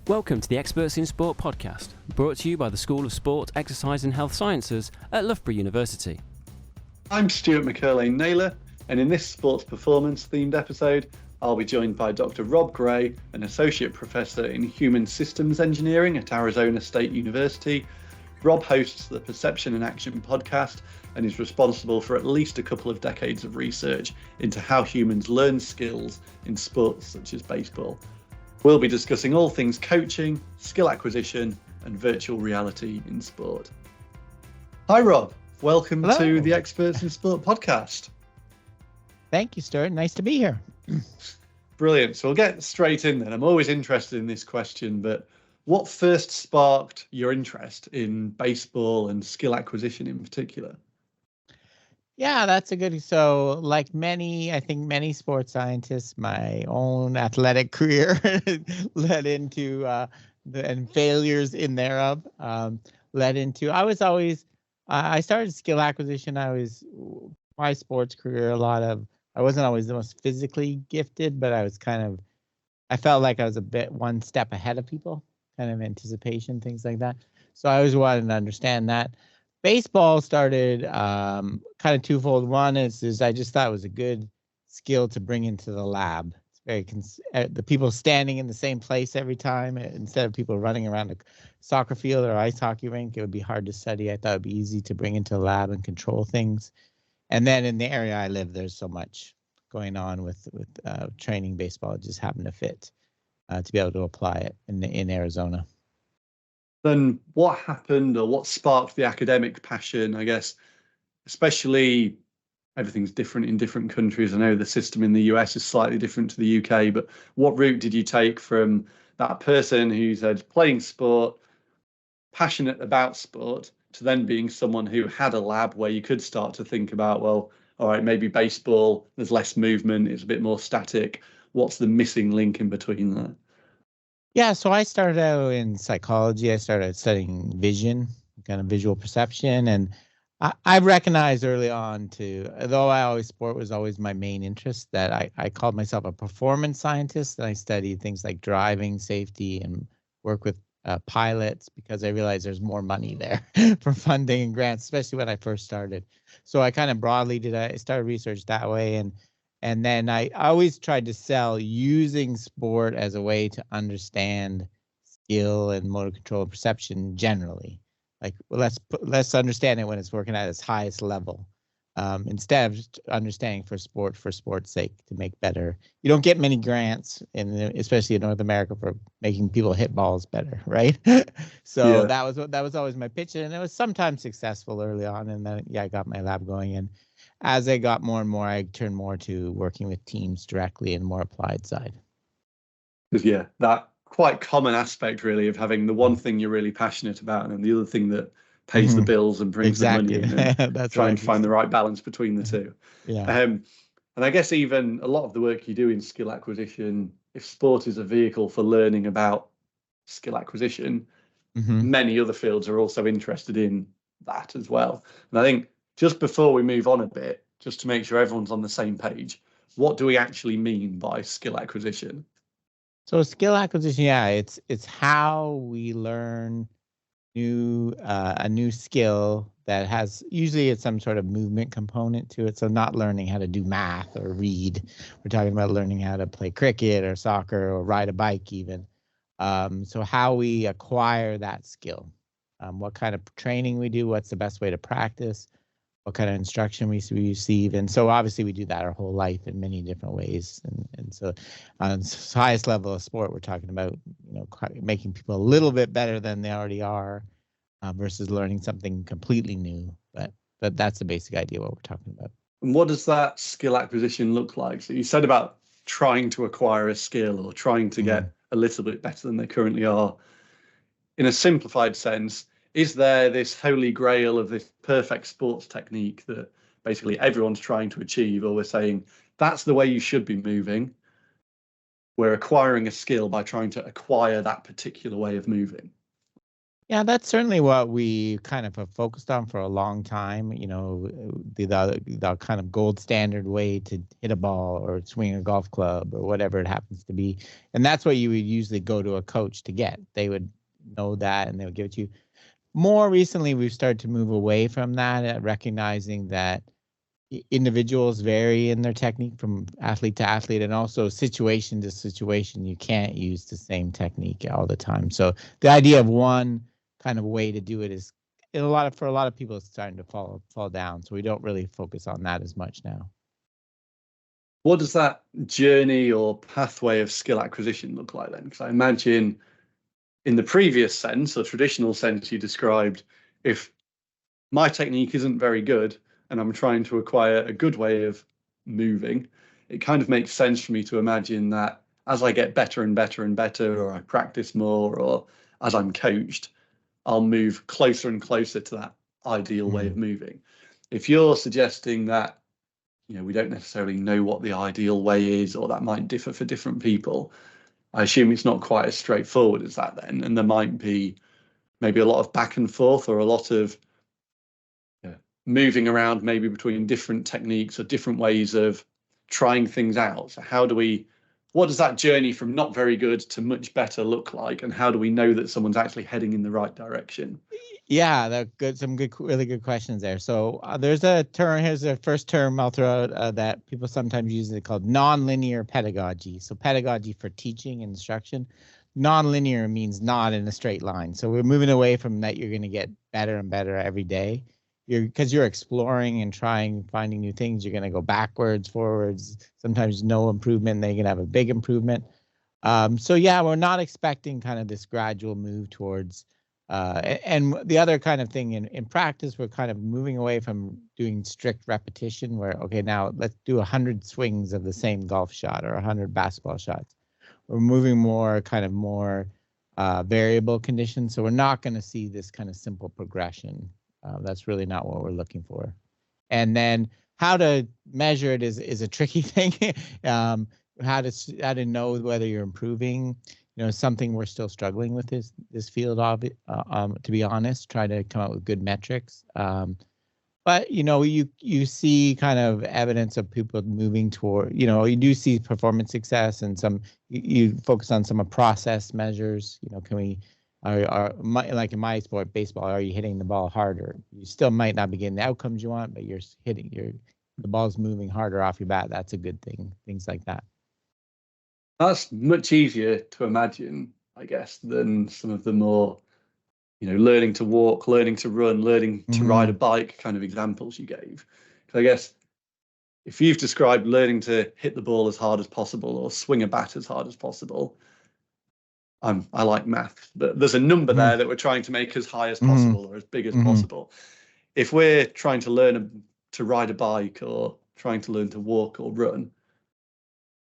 Welcome to the Experts in Sport podcast, brought to you by the School of Sport, Exercise and Health Sciences at Loughborough University. I'm Stuart McErlain-Naylor, and in this sports performance themed episode, I'll be joined by Dr. Rob Gray, an Associate Professor in Human Systems Engineering at Arizona State University. Rob hosts the Perception and Action podcast and is responsible for at least a couple of decades of research into how humans learn skills in sports such as baseball. We'll be discussing all things coaching, skill acquisition, and virtual reality in sport. Hi, Rob. Welcome Hello. to the Experts in Sport podcast. Thank you, Stuart. Nice to be here. Brilliant. So we'll get straight in then. I'm always interested in this question, but what first sparked your interest in baseball and skill acquisition in particular? Yeah, that's a good. So, like many sports scientists, my own athletic career led into and failures in thereof led into. I started skill acquisition. My sports career. I wasn't always the most physically gifted, but I felt like I was a bit one step ahead of people, kind of anticipation, things like that. So I always wanted to understand that. Baseball started kind of twofold. One is I just thought it was a good skill to bring into the lab. It's very the people standing in the same place every time instead of people running around a soccer field or ice hockey rink. It would be hard to study. I thought it'd be easy to bring into the lab and control things. And then in the area I live, there's so much going on with training baseball. It just happened to fit to be able to apply it in Arizona. Then what happened or what sparked the academic passion, I guess, especially everything's different in different countries. I know the system in the US is slightly different to the UK, but what route did you take from that person who said playing sport, passionate about sport, to then being someone who had a lab where you could start to think about, well, all right, maybe baseball, there's less movement, it's a bit more static. What's the missing link in between that? Yeah, so I started out in psychology. I started studying vision, kind of visual perception. And I recognized early on although sport was always my main interest, that I called myself a performance scientist. And I studied things like driving, safety, and work with pilots because I realized there's more money there for funding and grants, especially when I first started. So I kind of I started research that way. And then I always tried to sell using sport as a way to understand skill and motor control and perception generally. Like, well, let's understand it when it's working at its highest level, instead of just understanding for sport's sake to make better. You don't get many grants, especially in North America, for making people hit balls better, right? So yeah. that was always my pitch, and it was sometimes successful early on. And then I got my lab going and. As I got more and more, I turned more to working with teams directly and more applied side. Yeah, that quite common aspect really of having the one thing you're really passionate about and then the other thing that pays the bills and brings the money in, and that's trying to find the right balance between the two. Yeah. And I guess even a lot of the work you do in skill acquisition, if sport is a vehicle for learning about skill acquisition, many other fields are also interested in that as well. And I think just before we move on a bit, just to make sure everyone's on the same page, what do we actually mean by skill acquisition? So skill acquisition, yeah, it's how we learn a new skill that has usually it's some sort of movement component to it. So not learning how to do math or read. We're talking about learning how to play cricket or soccer or ride a bike even. So how we acquire that skill, what kind of training we do, what's the best way to practice, what kind of instruction we receive. And so obviously we do that our whole life in many different ways. And so on the highest level of sport, we're talking about, making people a little bit better than they already are versus learning something completely new. But that's the basic idea what we're talking about. And what does that skill acquisition look like? So you said about trying to acquire a skill or trying to get a little bit better than they currently are. In a simplified sense, is there this holy grail of this perfect sports technique that basically everyone's trying to achieve, or we're saying that's the way you should be moving? We're acquiring a skill by trying to acquire that particular way of moving. Yeah, that's certainly what we kind of have focused on for a long time. The kind of gold standard way to hit a ball or swing a golf club or whatever it happens to be. And that's what you would usually go to a coach to get. They would know that and they would give it to you. More recently, we've started to move away from that, recognizing that individuals vary in their technique from athlete to athlete, and also situation to situation. You can't use the same technique all the time. So the idea of one kind of way to do it is for a lot of people, it's starting to fall down. So we don't really focus on that as much now. What does that journey or pathway of skill acquisition look like then? Because I imagine in the previous sense or traditional sense you described, if my technique isn't very good and I'm trying to acquire a good way of moving, it kind of makes sense for me to imagine that as I get better and better and better, or I practice more, or as I'm coached, I'll move closer and closer to that ideal way of moving. If you're suggesting that, we don't necessarily know what the ideal way is, or that might differ for different people, I assume it's not quite as straightforward as that then. And there might be maybe a lot of back and forth, or a lot of moving around maybe between different techniques or different ways of trying things out. So what does that journey from not very good to much better look like? And how do we know that someone's actually heading in the right direction? Yeah, really good questions there. So there's a term, here's the first term I'll throw out that people sometimes use, it called nonlinear pedagogy. So pedagogy for teaching and instruction. Nonlinear means not in a straight line. So we're moving away from that. You're going to get better and better every day. Because you're exploring and finding new things, you're going to go backwards, forwards, sometimes no improvement, then you're going to have a big improvement. So yeah, we're not expecting kind of this gradual move towards, and the other kind of thing in practice, we're kind of moving away from doing strict repetition where, okay, now let's do 100 swings of the same golf shot or 100 basketball shots. We're moving more variable conditions. So we're not going to see this kind of simple progression. That's really not what we're looking for. And then how to measure it is a tricky thing. How to know whether you're improving, something we're still struggling with this field of it, to be honest, try to come up with good metrics. But you see kind of evidence of people moving toward, you do see performance success, and you focus on some of process measures. Can we like in my sport, baseball, are you hitting the ball harder? You still might not be getting the outcomes you want, but the ball's moving harder off your bat. That's a good thing. Things like that. That's much easier to imagine, I guess, than some of the more, learning to walk, learning to run, learning to ride a bike kind of examples you gave. Because I guess if you've described learning to hit the ball as hard as possible or swing a bat as hard as possible, I like math, but there's a number there that we're trying to make as high as possible or as big as possible. If we're trying to learn to ride a bike or trying to learn to walk or run,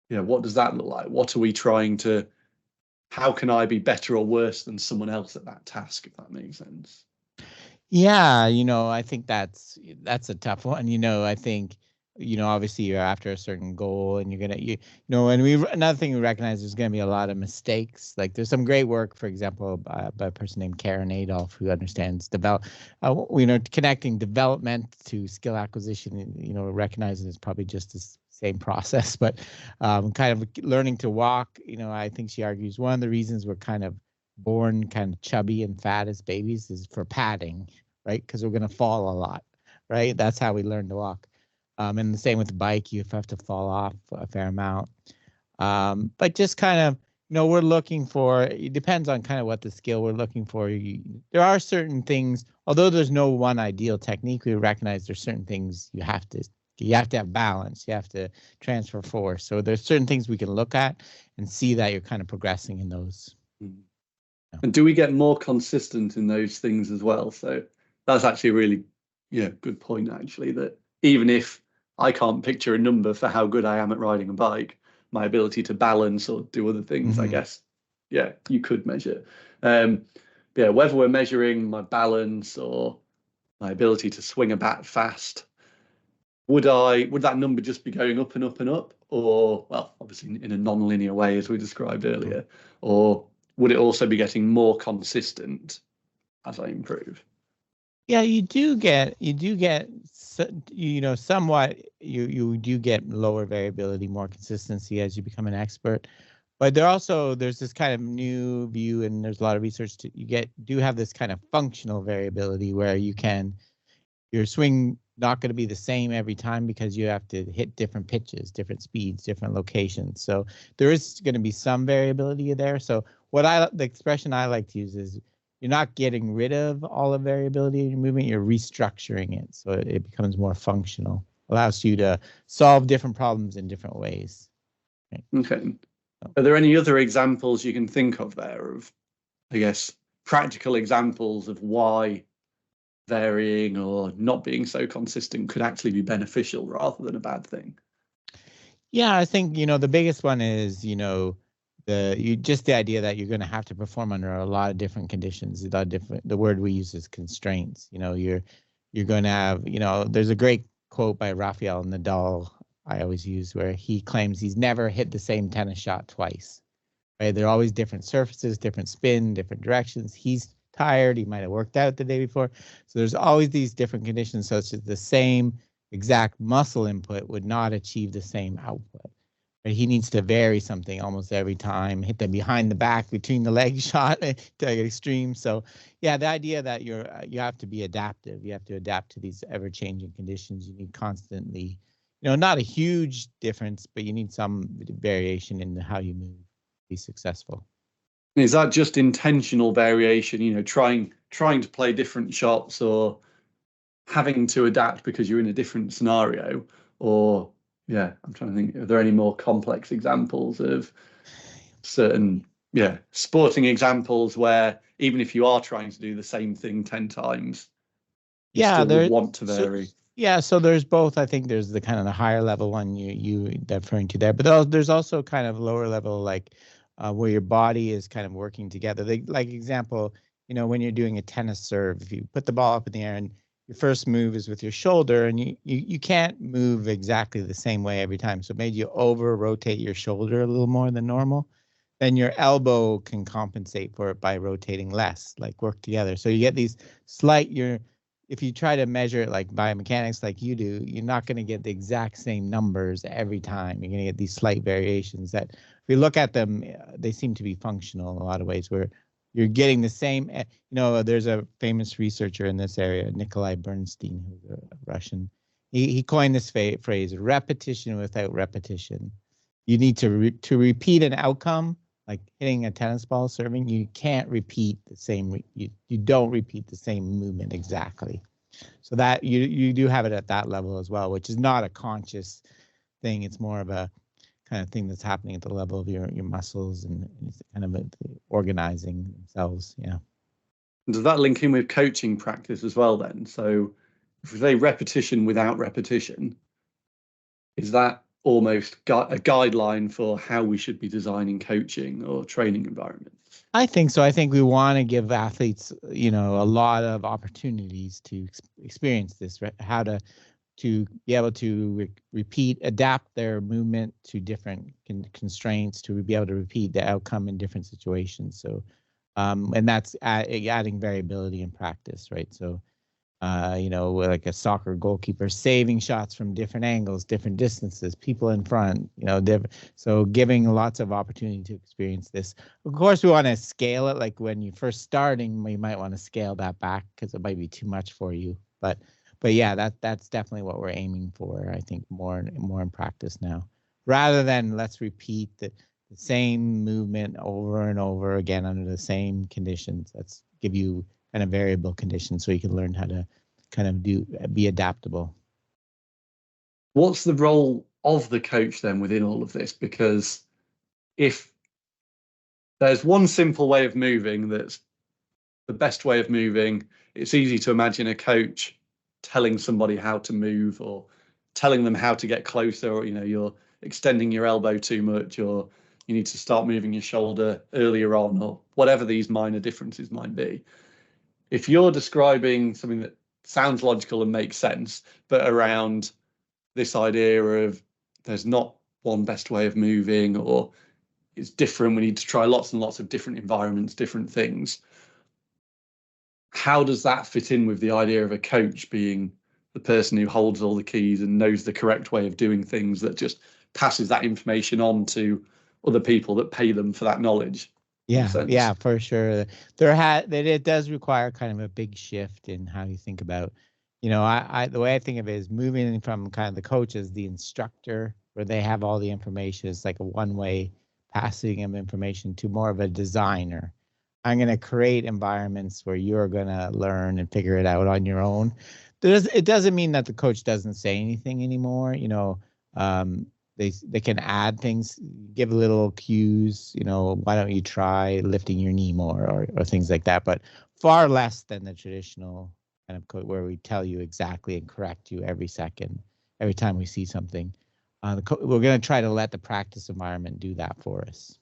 what does that look like? What are we how can I be better or worse than someone else at that task, if that makes sense? Yeah, I think that's a tough one. I think, obviously you're after a certain goal, and you're gonna, another thing we recognize, there's gonna be a lot of mistakes. Like there's some great work, for example, by a person named Karen Adolph, who understands connecting development to skill acquisition. Recognizing it's probably just the same process, but kind of learning to walk. I think she argues one of the reasons we're kind of born kind of chubby and fat as babies is for padding, right? Because we're gonna fall a lot, right? That's how we learn to walk. And the same with the bike, you have to fall off a fair amount. But just kind of, we're looking for, it depends on kind of what the skill we're looking for. There are certain things, although there's no one ideal technique, we recognize there's certain things you have to have balance, you have to transfer force. So there's certain things we can look at and see that you're kind of progressing in those. And do we get more consistent in those things as well? So that's actually a really, good point, actually, that even if I can't picture a number for how good I am at riding a bike, my ability to balance or do other things, I guess, you could measure. Whether we're measuring my balance or my ability to swing a bat fast, would that number just be going up and up and up? Or, well, obviously in a non-linear way, as we described earlier, or would it also be getting more consistent as I improve? Yeah, you do get somewhat you do get lower variability, more consistency as you become an expert. But there's this kind of new view, and there's a lot of research do have this kind of functional variability where your swing not going to be the same every time because you have to hit different pitches, different speeds, different locations. So there is going to be some variability there. So the expression I like to use is you're not getting rid of all the variability in your movement, you're restructuring it so it becomes more functional, allows you to solve different problems in different ways. Right? Okay. Are there any other examples you can think of there of, I guess, practical examples of why varying or not being so consistent could actually be beneficial rather than a bad thing? Yeah, I think, the biggest one is, the idea that you're going to have to perform under a lot of different conditions. The word we use is constraints. You're going to have, there's a great quote by Rafael Nadal I always use where he claims he's never hit the same tennis shot twice. Right? They're always different surfaces, different spin, different directions. He's tired. He might have worked out the day before. So there's always these different conditions such that the same exact muscle input would not achieve the same output. Right? He needs to vary something almost every time, hit the behind the back between the leg shot to get extreme. So yeah, the idea that you have to be adaptive. You have to adapt to these ever-changing conditions. You need constantly, not a huge difference, but you need some variation in how you move to be successful. Is that just intentional variation, trying to play different shots or having to adapt because you're in a different scenario? Or, yeah, I'm trying to think, are there any more complex examples of certain, sporting examples where even if you are trying to do the same thing 10 times, you still would want to vary? So there's both. I think there's the kind of the higher level one you referring to there, but there's also kind of lower level, like where your body is kind of working together. Like example, when you're doing a tennis serve, if you put the ball up in the air and your first move is with your shoulder, and you can't move exactly the same way every time. So maybe you over rotate your shoulder a little more than normal. Then your elbow can compensate for it by rotating less, like work together. So you get these if you try to measure it like biomechanics like you do, you're not going to get the exact same numbers every time. You're going to get these slight variations that, if you look at them, they seem to be functional in a lot of ways where you're getting the same. There's a famous researcher in this area, Nikolai Bernstein, who's a Russian. He coined this phrase, repetition without repetition. You need to repeat an outcome, like hitting a tennis ball, serving. You can't repeat the same. You don't repeat the same movement exactly. So that you do have it at that level as well, which is not a conscious thing. It's more of a kind of thing that's happening at the level of your muscles and it's kind of organizing themselves. Yeah. Does that link in with coaching practice as well then? So if we say repetition without repetition, is that almost a guideline for how we should be designing coaching or training environments? I think so. I think we want to give athletes, a lot of opportunities to experience this, how to be able to adapt their movement to different constraints, to be able to repeat the outcome in different situations. So, and that's adding variability in practice, right? So, like a soccer goalkeeper saving shots from different angles, different distances, people in front, so giving lots of opportunity to experience this. Of course, we want to scale it. Like when you're first starting, we might want to scale that back because it might be too much for you. But yeah, that's definitely what we're aiming for. I think more in practice now, rather than let's repeat the same movement over and over again under the same conditions. Let's give you kind of variable conditions so you can learn how to kind of be adaptable. What's the role of the coach then within all of this? Because if there's one simple way of moving that's the best way of moving, it's easy to imagine a coach telling somebody how to move or telling them how to get closer, or you're extending your elbow too much, or you need to start moving your shoulder earlier on, or whatever these minor differences might be. If you're describing something that sounds logical and makes sense, but around this idea of there's not one best way of moving, or it's different, we need to try lots and lots of different environments, different things, how does that fit in with the idea of a coach being the person who holds all the keys and knows the correct way of doing things, that just passes that information on to other people that pay them for that knowledge? Yeah, for sure. It does require kind of a big shift in how you think about, I the way I think of it is moving from kind of the coach as the instructor, where they have all the information. It's like a one-way passing of information, to more of a designer. I'm going to create environments where you're going to learn and figure it out on your own. It doesn't mean that the coach doesn't say anything anymore. They can add things, give little cues, why don't you try lifting your knee more, or things like that, but far less than the traditional kind of coach where we tell you exactly and correct you every second, every time we see something. We're going to try to let the practice environment do that for us,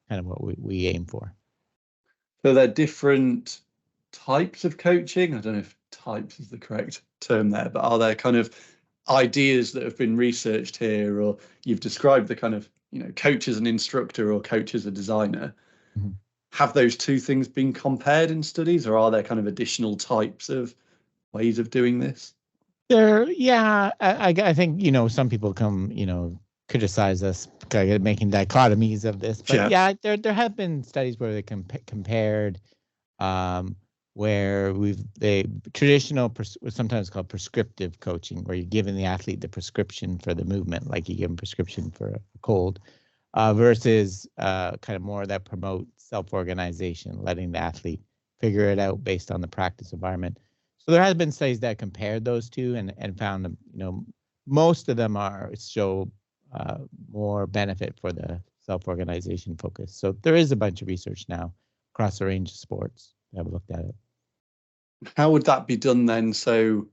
kind of what we aim for. So there are different types of coaching. I don't know if types is the correct term there, but are there kind of ideas that have been researched here, or you've described the kind of, coach as an instructor or coach as a designer? Mm-hmm. Have those two things been compared in studies, or are there kind of additional types of ways of doing this? I think, some people come, criticize us making dichotomies of this, but there have been studies where they compared, where traditional was sometimes called prescriptive coaching, where you're giving the athlete the prescription for the movement, like you give them prescription for a cold, versus kind of more that promote self-organization, letting the athlete figure it out based on the practice environment. So there has been studies that compared those two and found them, most of them show more benefit for the self-organization focus. So there is a bunch of research now across a range of sports that have looked at it. How would that be done then? So,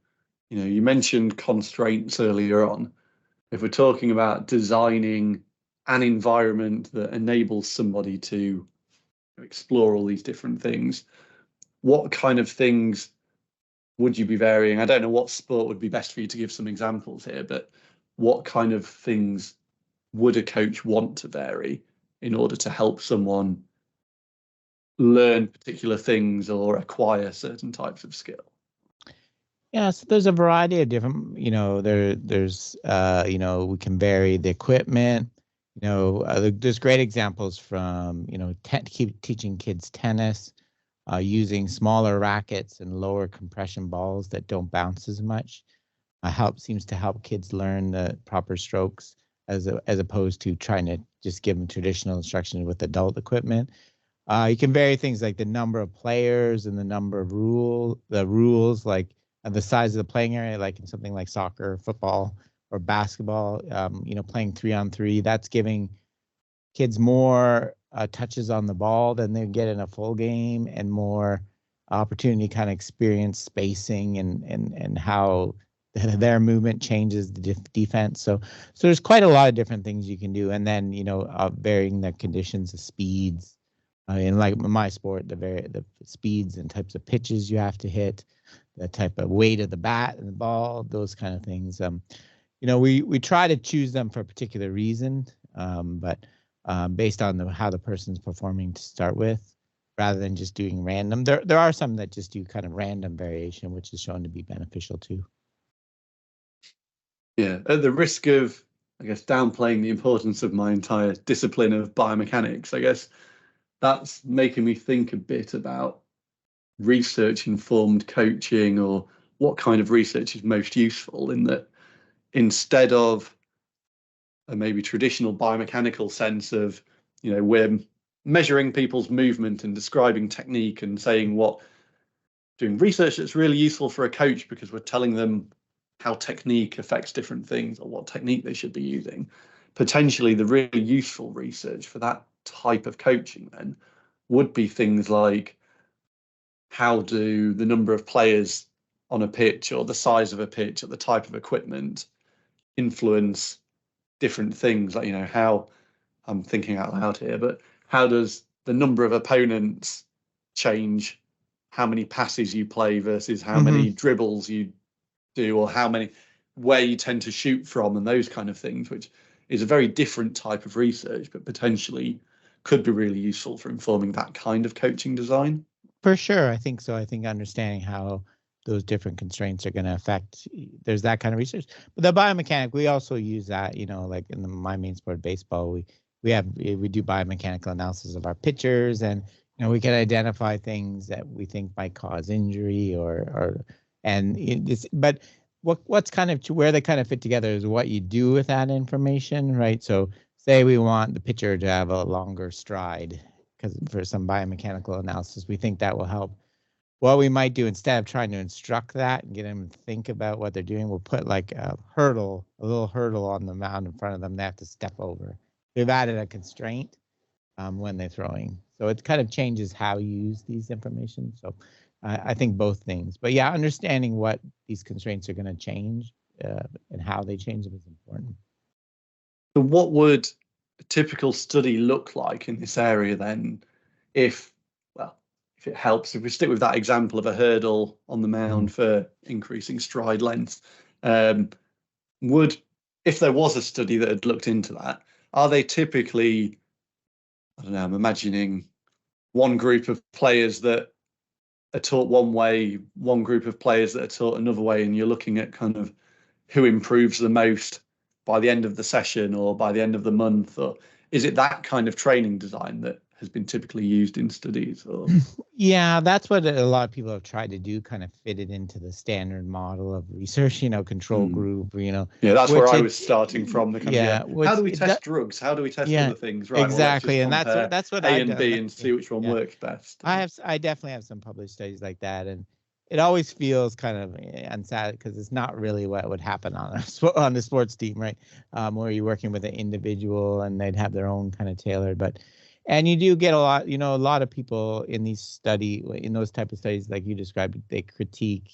you mentioned constraints earlier on. If we're talking about designing an environment that enables somebody to explore all these different things, what kind of things would you be varying? I don't know what sport would be best for you to give some examples here, but what kind of things would a coach want to vary in order to help someone learn particular things or acquire certain types of skill? Yeah, so there's a variety of different, there's we can vary the equipment. There's great examples from, keep teaching kids tennis, using smaller rackets and lower compression balls that don't bounce as much. Seems to help kids learn the proper strokes as opposed to trying to just give them traditional instruction with adult equipment. You can vary things like the number of players and the number of rules, like the size of the playing area, like in something like soccer, football, or basketball. Playing 3-on-3, that's giving kids more touches on the ball than they get in a full game, and more opportunity to kind of experience spacing and how their movement changes the defense. So there's quite a lot of different things you can do, and then varying the conditions, the speeds. In like my sport, the speeds and types of pitches you have to hit, the type of weight of the bat and the ball, those kind of things. We try to choose them for a particular reason, but based on how the person's performing to start with, rather than just doing random. There are some that just do kind of random variation, which is shown to be beneficial too. Yeah, at the risk of, I guess, downplaying the importance of my entire discipline of biomechanics, I guess that's making me think a bit about research-informed coaching, or what kind of research is most useful, in that instead of a maybe traditional biomechanical sense of, we're measuring people's movement and describing technique and saying doing research that's really useful for a coach because we're telling them how technique affects different things or what technique they should be using. Potentially the really useful research for that type of coaching then would be things like, how do the number of players on a pitch, or the size of a pitch, or the type of equipment influence different things? Like, how, I'm thinking out loud here, but how does the number of opponents change how many passes you play versus how many dribbles you do, or where you tend to shoot from, and those kind of things, which is a very different type of research, but potentially could be really useful for informing that kind of coaching design. For sure, I think so. I think understanding how those different constraints are going to affect, there's that kind of research. But the biomechanic, we also use that, like in my main sport, baseball, we do biomechanical analysis of our pitchers, and we can identify things that we think might cause injury but what's kind of where they kind of fit together is what you do with that information, right? So say we want the pitcher to have a longer stride because for some biomechanical analysis, we think that will help. What we might do instead of trying to instruct that and get them to think about what they're doing, we'll put like a little hurdle on the mound in front of them they have to step over. We've added a constraint when they're throwing. So it kind of changes how you use these information. So I think both things. But yeah, understanding what these constraints are going to change and how they change them is important. So what would a typical study look like in this area then if it helps, if we stick with that example of a hurdle on the mound for increasing stride length, if there was a study that had looked into that, are they typically, I don't know, I'm imagining one group of players that are taught one way, one group of players that are taught another way, and you're looking at kind of who improves the most by the end of the session or by the end of the month? Or is it that kind of training design that has been typically used in studies? Or yeah, that's what a lot of people have tried to do, kind of fit it into the standard model of research, control group, yeah, that's where I was starting from. How do we test drugs? How do we test other things? Right, exactly. Well, and that's what A I've and done. B and see which one works best. I definitely have some published studies like that, and it always feels kind of unsad because it's not really what would happen on the sports team, right? Where you're working with an individual and they'd have their own kind of tailored, and you do get a lot of people in those type of studies, like you described, they critique,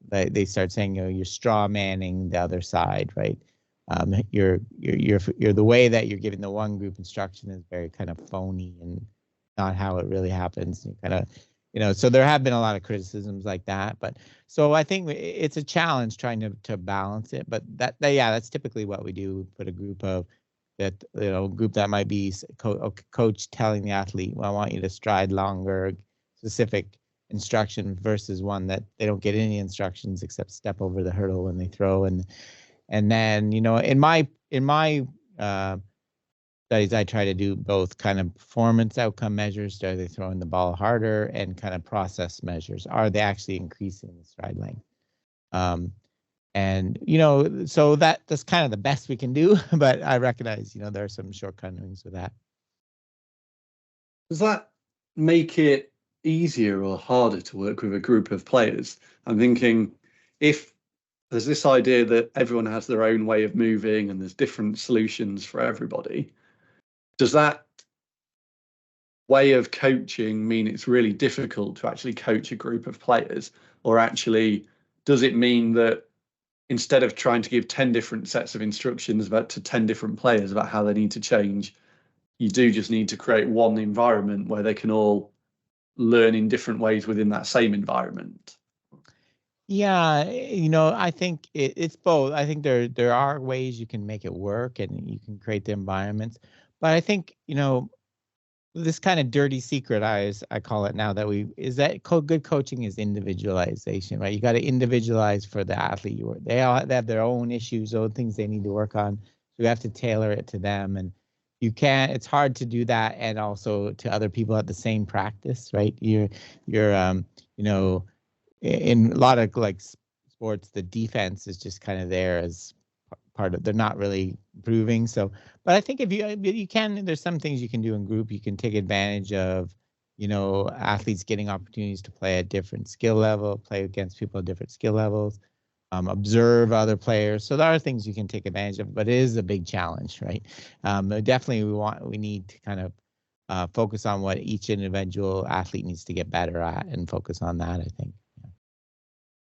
they start saying, you're straw manning the other side, right? You're the way that you're giving the one group instruction is very kind of phony and not how it really happens. You kind of, so there have been a lot of criticisms like that, but so I think it's a challenge trying to balance it, but that's typically what we do. We put a group that might be a coach telling the athlete, well, I want you to stride longer, specific instruction, versus one that they don't get any instructions except step over the hurdle when they throw. And then, in my studies, I try to do both kind of performance outcome measures. Are they throwing the ball harder? And kind of process measures. Are they actually increasing the stride length? And, so that's kind of the best we can do, but I recognize, there are some shortcomings with that. Does that make it easier or harder to work with a group of players? I'm thinking if there's this idea that everyone has their own way of moving and there's different solutions for everybody, does that way of coaching mean it's really difficult to actually coach a group of players? Or actually, does it mean that instead of trying to give 10 different sets of instructions to 10 different players about how they need to change, you do just need to create one environment where they can all learn in different ways within that same environment? Yeah, I think it's both. I think there are ways you can make it work and you can create the environments. But I think, this kind of dirty secret, I call it now, is that good coaching is individualization, right? You got to individualize for the athlete. They have their own issues, own things they need to work on. So you have to tailor it to them, and it's hard to do that and also to other people at the same practice, right? You're in a lot of like sports, the defense is just kind of there as part of, they're not really improving. So, but I think if you can, there's some things you can do in group. You can take advantage of, athletes getting opportunities to play at different skill level, play against people at different skill levels, observe other players. So there are things you can take advantage of, but it is a big challenge, right? Definitely we need to kind of focus on what each individual athlete needs to get better at and focus on that, I think.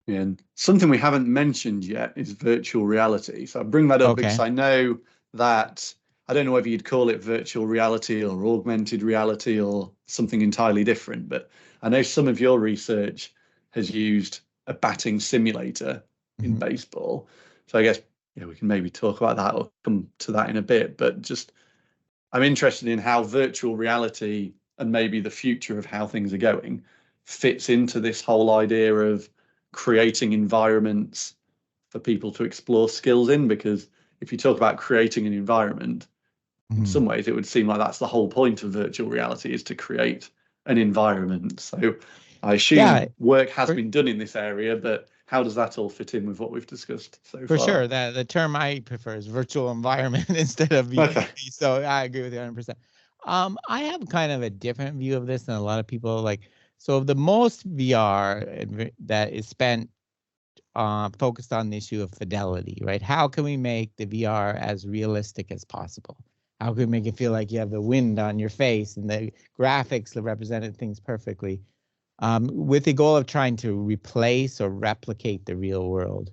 And something we haven't mentioned yet is virtual reality. So I bring that up because I know that, I don't know whether you'd call it virtual reality or augmented reality or something entirely different, but I know some of your research has used a batting simulator in baseball. So I guess we can maybe talk about that or come to that in a bit, but just I'm interested in how virtual reality and maybe the future of how things are going fits into this whole idea of creating environments for people to explore skills in? Because if you talk about creating an environment, in some ways it would seem like that's the whole point of virtual reality, is to create an environment. So I assume work has been done in this area, but how does that all fit in with what we've discussed so far? For sure, the term I prefer is virtual environment instead of VR. Okay. So I agree with you 100%. I have kind of a different view of this than a lot of people. Like, so the most VR that is spent focused on the issue of fidelity, right? How can we make the VR as realistic as possible? How can we make it feel like you have the wind on your face and the graphics that represented things perfectly, with the goal of trying to replace or replicate the real world?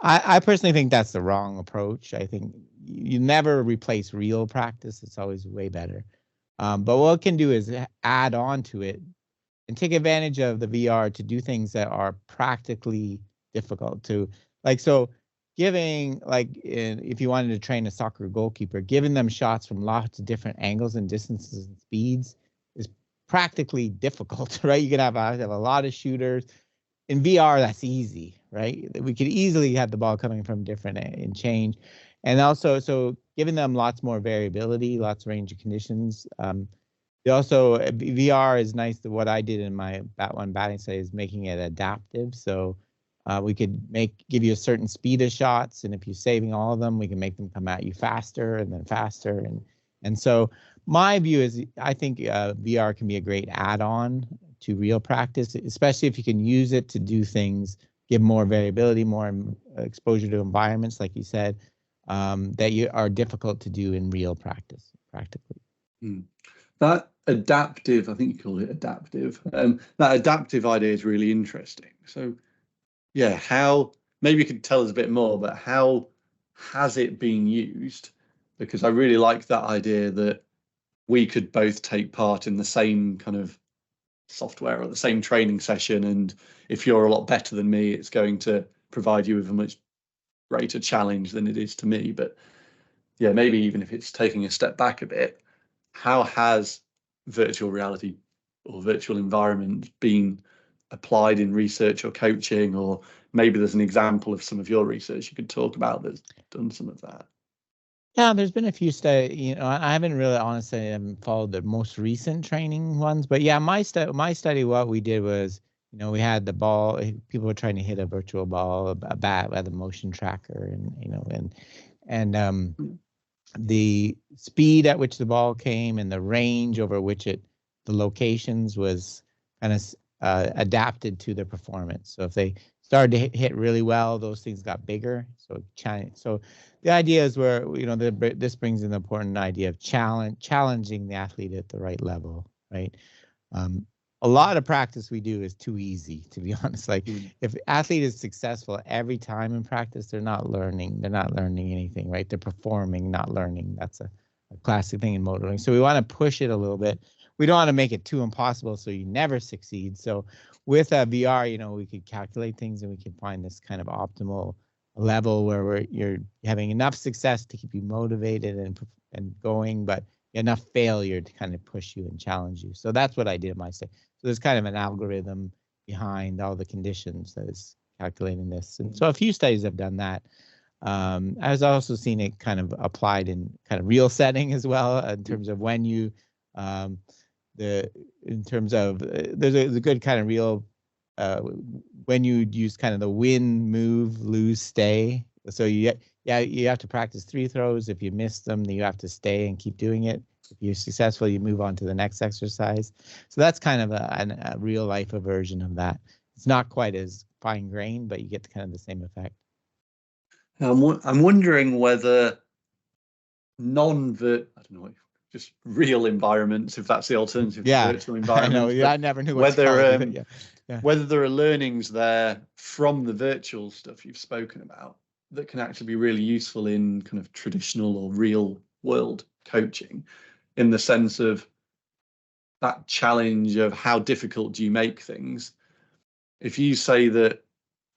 I personally think that's the wrong approach. I think you never replace real practice. It's always way better. But what it can do is add on to it and take advantage of the VR to do things that are practically difficult to, like, so giving, like, if you wanted to train a soccer goalkeeper, giving them shots from lots of different angles and distances and speeds is practically difficult, right? You can have a lot of shooters. In VR, that's easy, right? We could easily have the ball coming from different and change. And also, so giving them lots more variability, lots of range of conditions. Also, VR is nice. What I did in my batting study is making it adaptive. So we could give you a certain speed of shots, and if you're saving all of them, we can make them come at you faster and then faster. And so my view is, I think VR can be a great add-on to real practice, especially if you can use it to do things, give more variability, more exposure to environments, like you said, that are difficult to do in real practice, practically. That adaptive, I think you call it adaptive, that adaptive idea is really interesting. So yeah, maybe you could tell us a bit more, but how has it been used? Because I really like that idea that we could both take part in the same kind of software or the same training session, and if you're a lot better than me, it's going to provide you with a much greater challenge than it is to me. But yeah, maybe even if it's taking a step back a bit, how has virtual reality or virtual environment been applied in research or coaching? Or maybe there's an example of some of your research you could talk about that's done some of that. Yeah, there's been a few studies. I haven't really, honestly, I haven't followed the most recent training ones, but yeah, my study, what we did was, we had the ball. People were trying to hit a virtual ball, a bat with a motion tracker, and the speed at which the ball came and the range over which the locations was kind of adapted to their performance. So if they started to hit really well, those things got bigger. So the idea is where, this brings in the important idea of challenging the athlete at the right level, right? A lot of practice we do is too easy, to be honest. Like, if athlete is successful every time in practice, they're not learning. They're not learning anything, right? They're performing, not learning. That's a classic thing in motor learning. So we want to push it a little bit. We don't want to make it too impossible so you never succeed. So with VR, we could calculate things and we can find this kind of optimal level where you're having enough success to keep you motivated and going, but enough failure to kind of push you and challenge you. So that's what I did in my study. So there's kind of an algorithm behind all the conditions that is calculating this. And so a few studies have done that. I was also seeing it kind of applied in kind of real setting as well, in terms of when you, there's a good kind of real, when you use kind of the win, move, lose, stay. So you have to practice 3 throws. If you miss them, then you have to stay and keep doing it. If you're successful, you move on to the next exercise. So that's kind of a real life version of that. It's not quite as fine grained, but you get kind of the same effect. I'm wondering whether just real environments, if that's the alternative to virtual environments. I know. I never knew whether whether there are learnings there from the virtual stuff you've spoken about that can actually be really useful in kind of traditional or real world coaching, in the sense of that challenge of how difficult do you make things. If you say that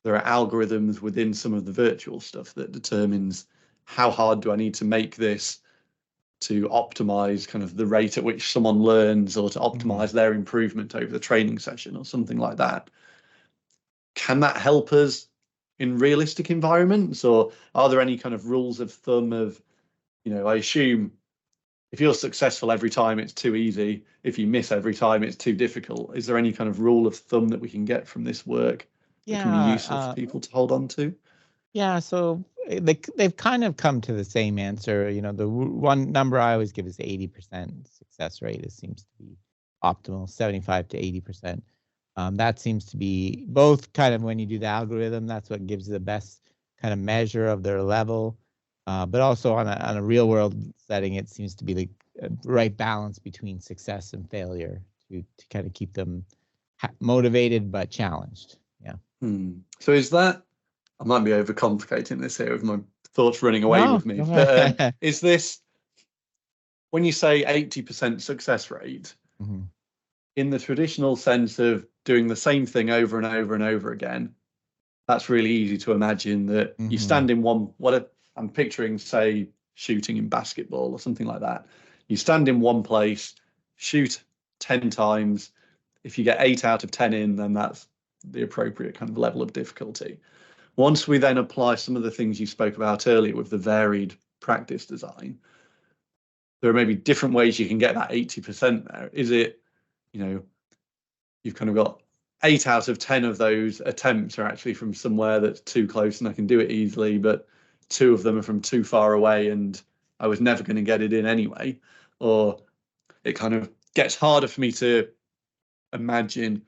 there are algorithms within some of the virtual stuff that determines how hard do I need to make this to optimize kind of the rate at which someone learns, or to optimize their improvement over the training session or something like that. Can that help us in realistic environments, or are there any kind of rules of thumb of, I assume if you're successful every time, it's too easy. If you miss every time, it's too difficult. Is there any kind of rule of thumb that we can get from this work that can be useful for people to hold on to? Yeah, so they've kind of come to the same answer. The one number I always give is 80% success rate. It seems to be optimal, 75 to 80%. That seems to be both kind of when you do the algorithm, that's what gives you the best kind of measure of their level. But also on a real world setting, it seems to be the right balance between success and failure to kind of keep them motivated but challenged. Yeah. So is that, I might be overcomplicating this here with my thoughts running away with me, but is this, when you say 80% success rate, in the traditional sense of doing the same thing over and over and over again, that's really easy to imagine that you stand in one, I'm picturing, say, shooting in basketball or something like that. You stand in one place, shoot 10 times. If you get 8 out of 10 in, then that's the appropriate kind of level of difficulty. Once we then apply some of the things you spoke about earlier with the varied practice design, there are maybe different ways you can get that 80% there. Is it, you've kind of got 8 out of 10 of those attempts are actually from somewhere that's too close and I can do it easily, but 2 of them are from too far away and I was never going to get it in anyway? Or it kind of gets harder for me to imagine,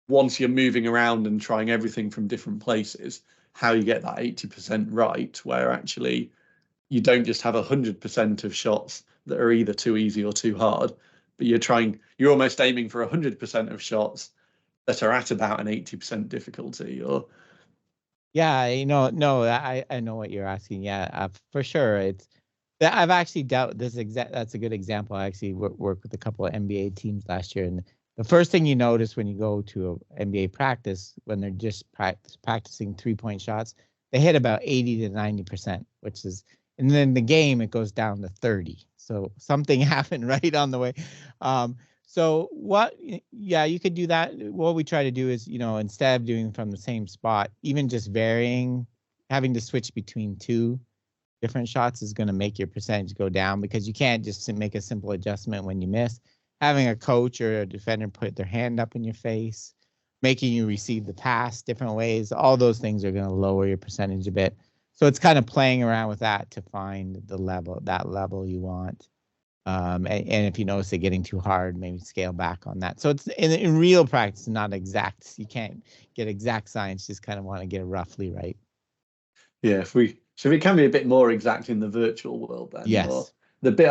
once you're moving around and trying everything from different places, how you get that 80% right, where actually you don't just have 100% of shots that are either too easy or too hard, but you're almost aiming for 100% of shots that are at about an 80% difficulty. Or I know what you're asking. Yeah, for sure. It's that I've actually dealt this that's a good example. I actually worked with a couple of NBA teams last year, and the first thing you notice when you go to an NBA practice, when they're just practicing 3-point shots, they hit about 80 to 90%, and then the game it goes down to 30. So something happened right on the way. You could do that. What we try to do is, instead of doing from the same spot, even just varying, having to switch between 2 different shots is going to make your percentage go down, because you can't just make a simple adjustment when you miss. Having a coach or a defender put their hand up in your face, making you receive the pass different ways, all those things are going to lower your percentage a bit. So it's kind of playing around with that to find that level you want. And if you notice it getting too hard, maybe scale back on that. So it's in real practice, not exact. You can't get exact science, just kind of want to get it roughly right. Yeah, so it can be a bit more exact in the virtual world then. Yes. Or the bit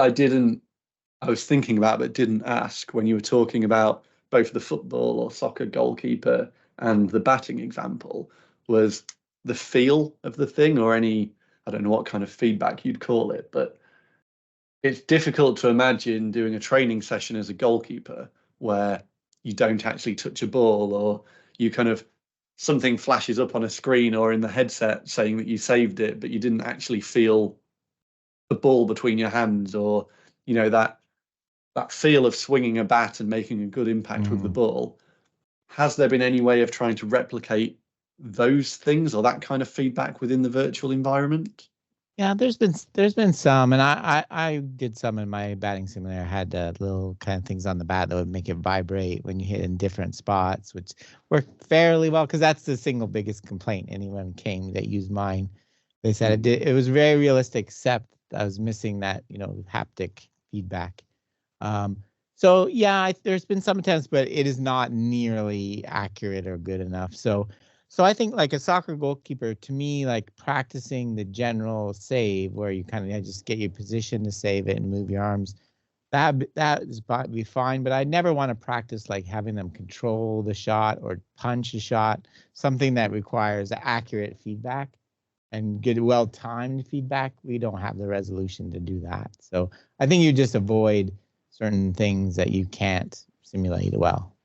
I was thinking about but didn't ask when you were talking about both the football or soccer goalkeeper and the batting example was the feel of the thing, or any, I don't know what kind of feedback you'd call it, but it's difficult to imagine doing a training session as a goalkeeper where you don't actually touch a ball, or you kind of, something flashes up on a screen or in the headset saying that you saved it, but you didn't actually feel the ball between your hands, or that feel of swinging a bat and making a good impact with the ball. Has there been any way of trying to replicate those things or that kind of feedback within the virtual environment? Yeah, there's been some, and I did some in my batting simulator. I had little kind of things on the bat that would make it vibrate when you hit in different spots, which worked fairly well, because that's the single biggest complaint anyone came that used mine. They said it was very realistic, except I was missing that haptic feedback. There's been some attempts, but it is not nearly accurate or good enough. So I think like a soccer goalkeeper, to me, like practicing the general save where you kind of just get your position to save it and move your arms, that is be fine. But I never want to practice like having them control the shot or punch a shot, something that requires accurate feedback and good, well-timed feedback. We don't have the resolution to do that. So I think you just avoid certain things that you can't simulate well.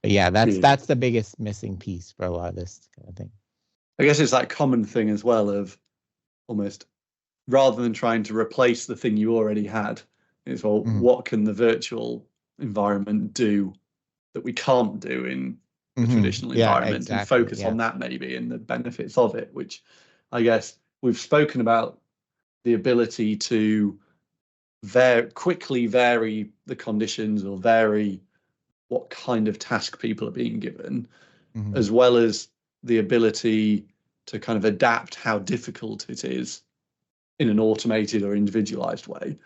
But yeah, that's the biggest missing piece for a lot of this kind of thing. I guess it's that common thing as well of almost, rather than trying to replace the thing you already had, It's, well, what can the virtual environment do that we can't do in the traditional environment, and focus on that maybe, and the benefits of it, which I guess we've spoken about the ability to quickly vary the conditions or vary what kind of task people are being given, as well as the ability to kind of adapt how difficult it is in an automated or individualized way.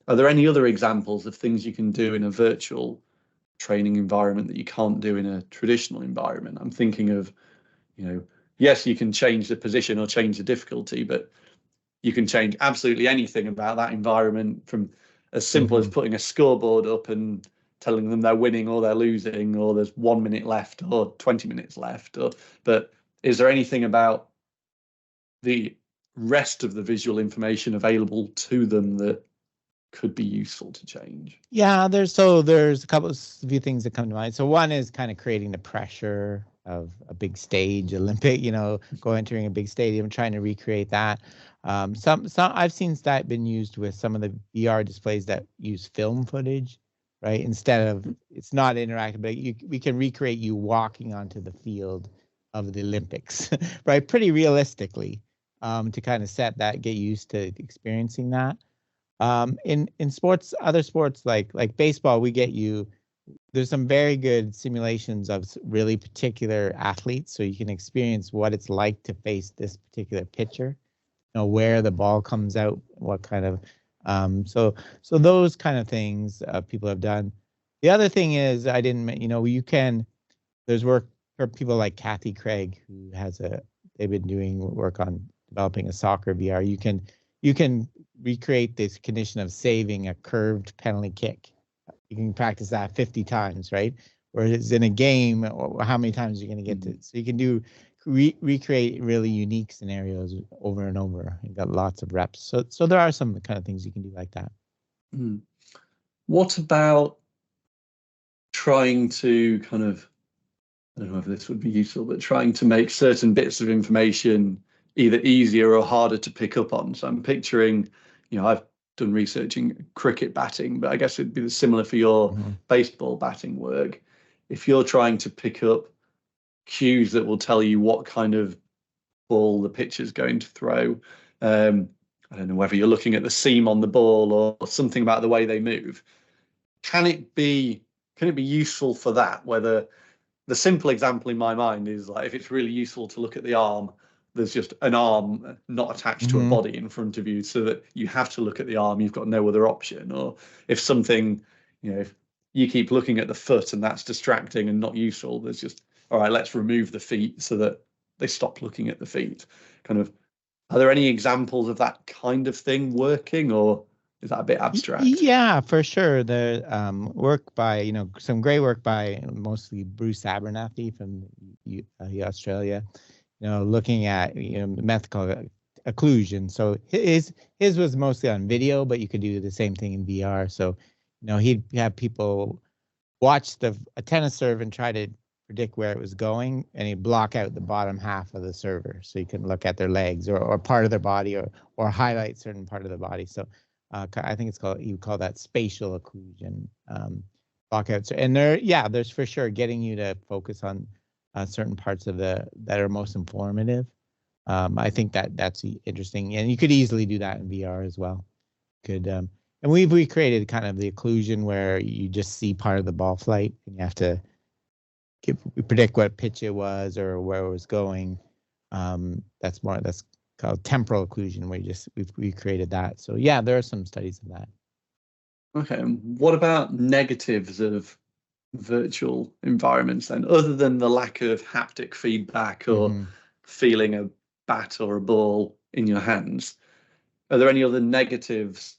Are there any other examples of things you can do in a virtual training environment that you can't do in a traditional environment? I'm thinking of, yes, you can change the position or change the difficulty, but you can change absolutely anything about that environment, from as simple as putting a scoreboard up and telling them they're winning or they're losing, or there's 1 minute left or 20 minutes left. But is there anything about the rest of the visual information available to them that could be useful to change? Yeah, there's a few things that come to mind. So one is kind of creating the pressure of a big stage, Olympic, entering a big stadium, trying to recreate that. Some I've seen that been used with some of the VR displays that use film footage, right? Instead of, it's not interactive, but we can recreate you walking onto the field of the Olympics, right? Pretty realistically, to kind of get used to experiencing that. In sports, other sports like baseball, there's some very good simulations of really particular athletes, so you can experience what it's like to face this particular pitcher, where the ball comes out, what kind of, so those kind of things people have done. The other thing is, there's work for people like Kathy Craig, who they've been doing work on developing a soccer VR. You can recreate this condition of saving a curved penalty kick. You can practice that 50 times, right? Whereas in a game, how many times are you going to get to? So you can recreate really unique scenarios over and over. You've got lots of reps. So there are some kind of things you can do like that. What about trying to kind of, I don't know if this would be useful, but trying to make certain bits of information either easier or harder to pick up on? So I'm picturing, I've done research in cricket batting, but I guess it'd be similar for your baseball batting work. If you're trying to pick up cues that will tell you what kind of ball the pitcher's going to throw, I don't know whether you're looking at the seam on the ball or something about the way they move. Can it be useful for that? Whether the simple example in my mind is, like, if it's really useful to look at the arm, there's just an arm not attached to a body in front of you, so that you have to look at the arm, you've got no other option. Or if something, if you keep looking at the foot and that's distracting and not useful, there's just, all right, let's remove the feet so that they stop looking at the feet. Kind of, are there any examples of that kind of thing working, or is that a bit abstract? Yeah, for sure. The work by, some great work by mostly Bruce Abernathy from Australia, looking at, method called occlusion. So his was mostly on video, but you could do the same thing in VR. So, he'd have people watch a tennis serve and try to predict where it was going, and he'd block out the bottom half of the server, so you can look at their legs or part of their body, or highlight certain part of the body. So I think you call that spatial occlusion, blockouts. And there's for sure getting you to focus on certain parts of that are most informative. I think that's interesting, and you could easily do that in VR as well. And we've recreated kind of the occlusion where you just see part of the ball flight, and you have to predict what pitch it was or where it was going. That's called temporal occlusion, where we've recreated that. So yeah, there are some studies of that. Okay, and what about negatives of virtual environments then, other than the lack of haptic feedback or feeling a bat or a ball in your hands? Are there any other negatives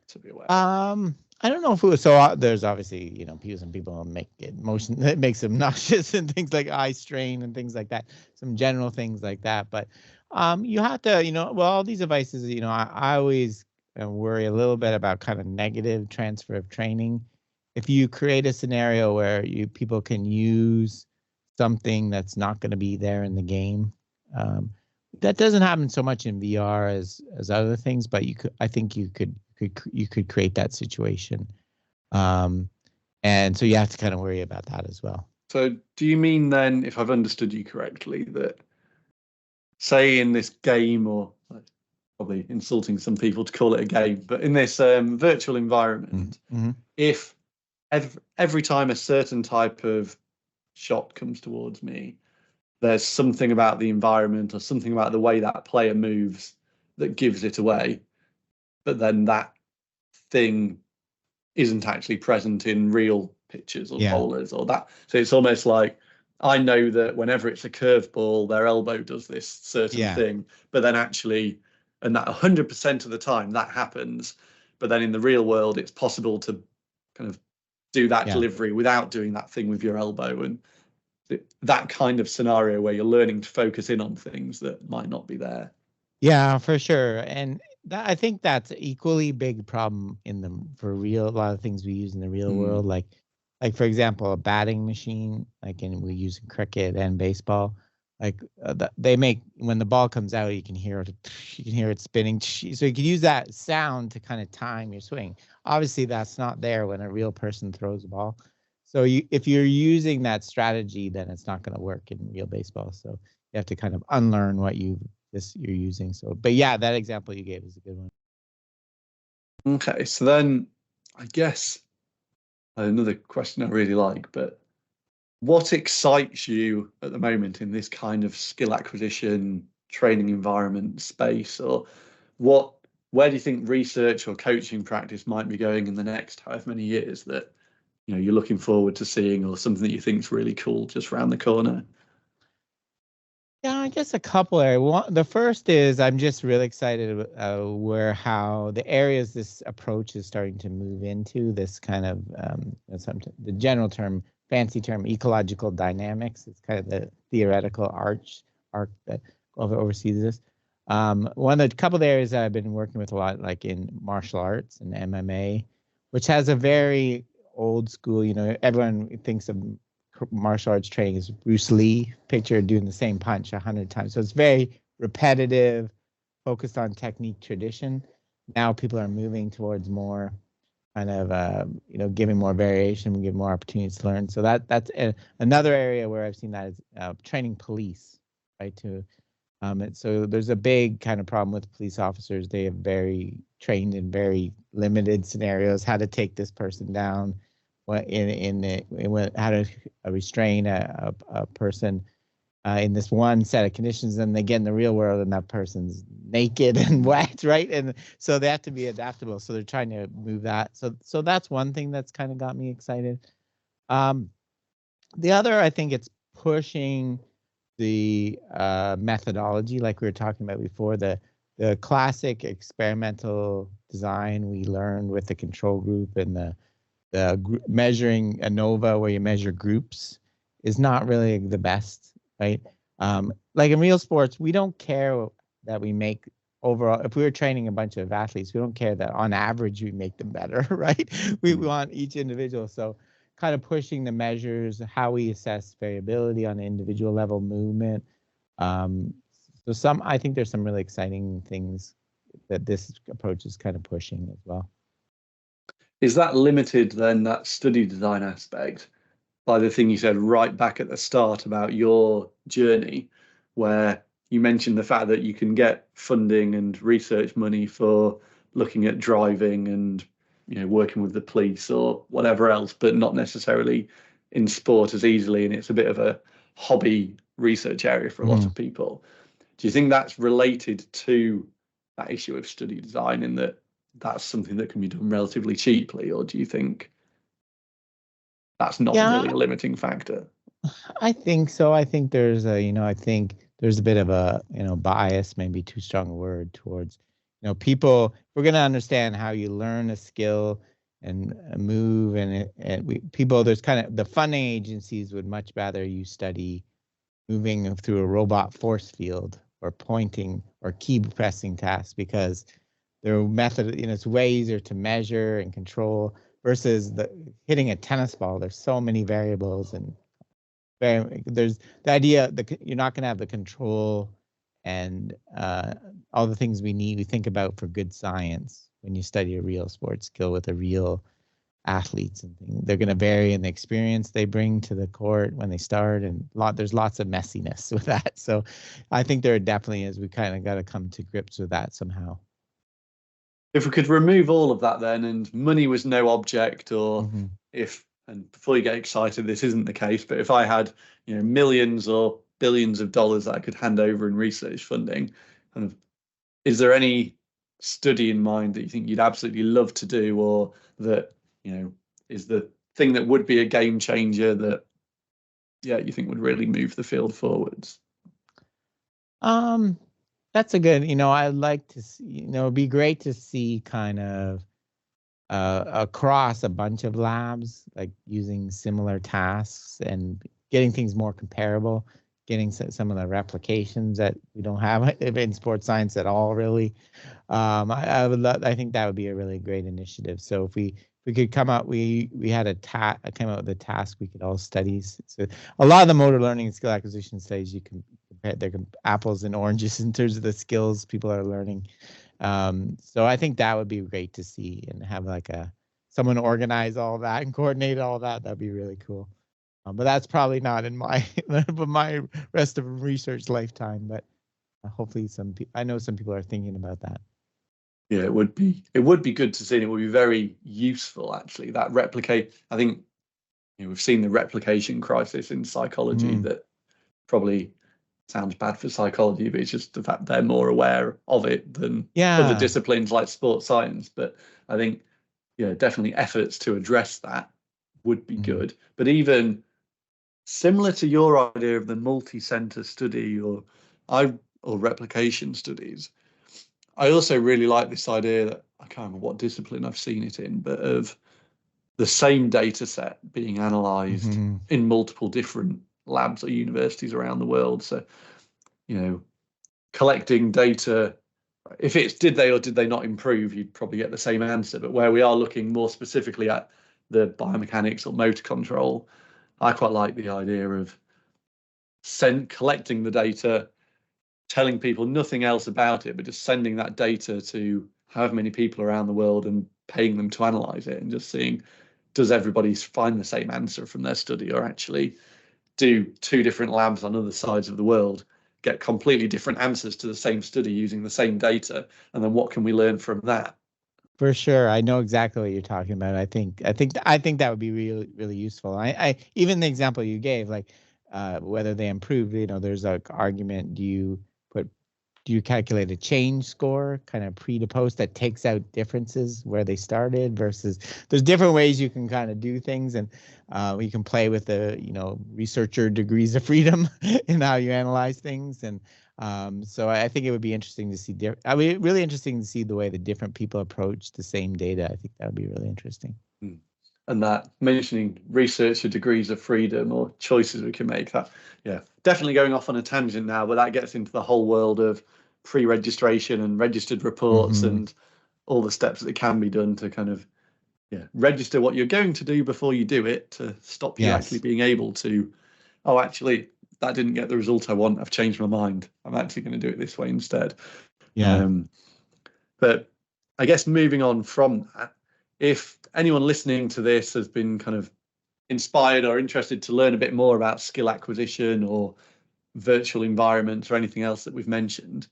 to be aware of? I don't know if it was so. There's obviously, some people make it motion that makes them nauseous and things like eye strain and things like that. Some general things like that. But you have to, all these devices, I always worry a little bit about kind of negative transfer of training. If you create a scenario where people can use something that's not going to be there in the game, that doesn't happen so much in VR as other things. But I think you could you could create that situation. And so you have to kind of worry about that as well. So do you mean then, if I've understood you correctly, that say in this game, or probably insulting some people to call it a game, but in this virtual environment, if every time a certain type of shot comes towards me, there's something about the environment or something about the way that player moves that gives it away, but then that thing isn't actually present in real pitches or bowlers or that. So it's almost like I know that whenever it's a curveball, their elbow does this certain thing, but then actually, and that 100% of the time that happens, but then in the real world, it's possible to kind of do that delivery without doing that thing with your elbow, and that kind of scenario where you're learning to focus in on things that might not be there. Yeah, for sure. And I think that's an equally big problem for a lot of things we use in the real world. Like for example, a batting machine, we use in cricket and baseball. They make, when the ball comes out, you can hear it spinning. So you can use that sound to kind of time your swing. Obviously, that's not there when a real person throws the ball. So if you're using that strategy, then it's not going to work in real baseball. So you have to kind of unlearn what you're using. So, but yeah, that example you gave is a good one. Okay, so then I guess another question I really like, but what excites you at the moment in this kind of skill acquisition training environment space, or where do you think research or coaching practice might be going in the next however many years that you're looking forward to seeing, or something that you think is really cool just around the corner? Yeah, I guess a couple areas. The first is I'm just really excited how the areas this approach is starting to move into, this kind of the general term, fancy term, ecological dynamics. It's kind of the theoretical arc that oversees this. One of the couple of areas that I've been working with a lot, like in martial arts and MMA, which has a very old school, everyone thinks of martial arts training as Bruce Lee, picture doing the same punch 100 times. So it's very repetitive, focused on technique tradition. Now people are moving towards more kind of, giving more variation, giving more opportunities to learn. So that's another area where I've seen that is training police, right? So there's a big kind of problem with police officers. They are very trained in very limited scenarios, how to take this person down, how to restrain a person in this one set of conditions, and they get in the real world and that person's naked and wet, right? And so they have to be adaptable. So they're trying to move that. So that's one thing that's kind of got me excited. The other, I think it's pushing the methodology, like we were talking about before, the classic experimental design we learned with the control group and the measuring ANOVA, where you measure groups, is not really the best, right? Like in real sports, we don't care that we make overall. If we were training a bunch of athletes, we don't care that on average we make them better, right? We want each individual. So kind of pushing the measures, how we assess variability on an individual level, movement. I think there's some really exciting things that this approach is kind of pushing as well. Is that limited then, that study design aspect, by the thing you said right back at the start about your journey, where you mentioned the fact that you can get funding and research money for looking at driving and working with the police or whatever else, but not necessarily in sport as easily, and it's a bit of a hobby research area for a lot of people. Do you think that's related to that issue of study design, in that that's something that can be done relatively cheaply, or do you think that's not really a limiting factor? I think so. I think there's a bit of a bias, maybe too strong a word, towards people. We're going to understand how you learn a skill and move, there's kind of the funding agencies would much rather you study moving through a robot force field or pointing or key pressing tasks, because their method, it's way easier to measure and control versus hitting a tennis ball. There's so many variables, and there's the idea that you're not going to have the control and all the things we think about for good science when you study a real sports skill with a real athletes and things. They're going to vary in the experience they bring to the court when they start, and there's lots of messiness with that. So I think there definitely is. We kind of got to come to grips with that somehow. If we could remove all of that then, and money was no object, or and before you get excited, this isn't the case, but if I had, millions or billions of dollars that I could hand over in research funding, kind of, is there any study in mind that you think you'd absolutely love to do, or that, is the thing that would be a game changer that, you think would really move the field forwards? That's a good, I'd like to see, it'd be great to see kind of across a bunch of labs, like using similar tasks and getting things more comparable, getting some of the replications that we don't have in sports science at all, really. I think that would be a really great initiative. So if we could come out, we had came out with a task we could all study. So a lot of the motor learning and skill acquisition studies, you can compare, they're apples and oranges in terms of the skills people are learning. So I think that would be great to see, and have like someone organize all that and coordinate all that. That'd be really cool. But that's probably not in my my rest of research lifetime. But hopefully I know some people are thinking about that. Yeah, it would be good to see, and it would be very useful actually. That I think we've seen the replication crisis in psychology. That probably sounds bad for psychology, but it's just the fact they're more aware of it than other disciplines like sports science. But I think definitely efforts to address that would be good. But even similar to your idea of the multi-center study or replication studies, I also really like this idea that, I can't remember what discipline I've seen it in, but of the same data set being analyzed in multiple different labs or universities around the world. So, collecting data, if it's did they or did they not improve, you'd probably get the same answer. But where we are looking more specifically at the biomechanics or motor control, I quite like the idea of collecting the data, telling people nothing else about it, but just sending that data to however many people around the world and paying them to analyze it, and just seeing, does everybody find the same answer from their study, or actually do two different labs on other sides of the world get completely different answers to the same study using the same data, and then what can we learn from that? For sure, I know exactly what you're talking about. I think that would be really, really useful. I even the example you gave, like whether they improve, there's an argument. Do you calculate a change score, kind of pre to post, that takes out differences where they started versus, there's different ways you can kind of do things, and you can play with the researcher degrees of freedom in how you analyze things. And so I think it would be interesting to see really interesting to see the way the different people approach the same data. I think that would be really interesting. And that, mentioning researcher degrees of freedom or choices we can make, that definitely going off on a tangent now, but that gets into the whole world of pre-registration and registered reports and all the steps that can be done to kind of register what you're going to do before you do it, to stop you actually being able to, oh, actually that didn't get the result I want, I've changed my mind, I'm actually going to do it this way instead. But I guess moving on from that, if anyone listening to this has been kind of inspired or interested to learn a bit more about skill acquisition or virtual environments or anything else that we've mentioned,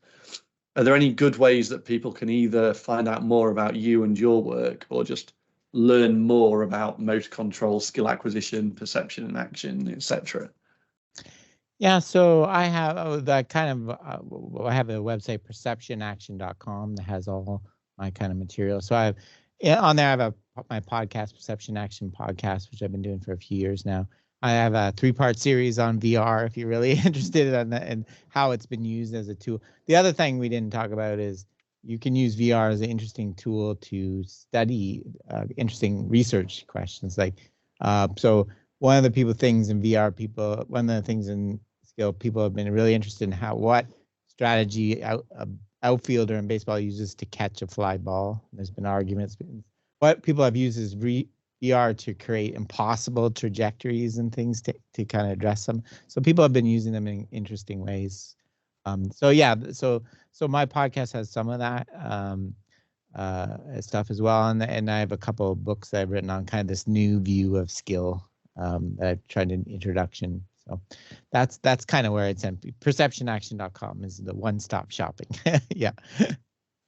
are there any good ways that people can either find out more about you and your work, or just learn more about motor control, skill acquisition, perception and action, etc.? Yeah, so I have that kind of, I have a website, perceptionaction.com, that has all my kind of material. So on there, I have my podcast, Perception Action Podcast, which I've been doing for a few years now. I have a 3-part series on VR, if you're really interested in that and how it's been used as a tool. The other thing we didn't talk about is you can use VR as an interesting tool to study interesting research questions. Like, so one of the things in VR, one of the things in skill, people have been really interested in what strategy outfielder in baseball uses to catch a fly ball. There's been arguments. What people have used is VR to create impossible trajectories and things to kind of address them. So people have been using them in interesting ways. So yeah, so my podcast has some of that stuff as well, and I have a couple of books that I've written on kind of this new view of skill that I've tried in introduction. So that's kind of where it's empty. Perceptionaction.com is the one-stop shopping. Yeah.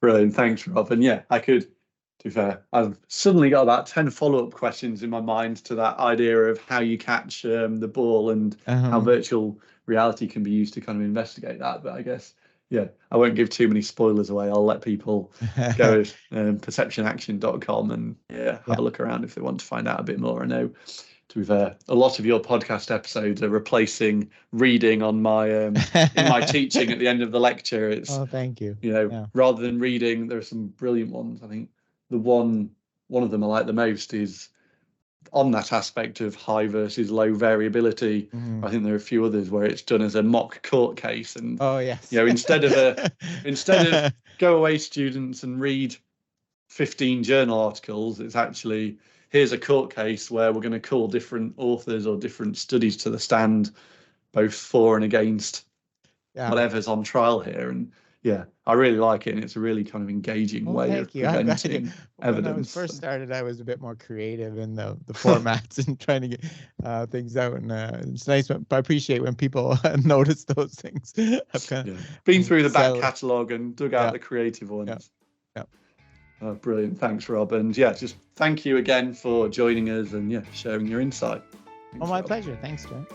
Brilliant. Thanks, Rob. And yeah, I could, to be fair, I've suddenly got about 10 follow-up questions in my mind to that idea of how you catch the ball and how virtual reality can be used to kind of investigate that. But I guess, yeah, I won't give too many spoilers away. I'll let people go to perceptionaction.com and have a look around if they want to find out a bit more. I know, to be fair, a lot of your podcast episodes are replacing reading on my in my teaching at the end of the lecture. It's thank you. Rather than reading, there are some brilliant ones. I think the one of them I like the most is on that aspect of high versus low variability. I think there are a few others where it's done as a mock court case, and instead of go away students and read 15 journal articles, it's actually, here's a court case where we're going to call different authors or different studies to the stand, both for and against whatever's on trial here. And I really like it, and it's a really kind of engaging way of presenting evidence. When I was first started, I was a bit more creative in the formats and trying to get things out, and it's nice. I appreciate when people notice those things. I've been through the back catalogue and dug out the creative ones. Brilliant. Thanks, Rob. And just thank you again for joining us and sharing your insight. Thanks, my Rob. pleasure. Thanks, Joe.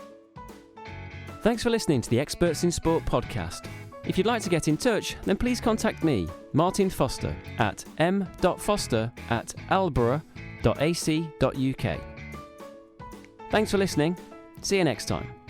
Thanks for listening to the Experts in Sport podcast. If you'd like to get in touch, then please contact me, Martin Foster, at m.foster@loughborough.ac.uk. Thanks for listening. See you next time.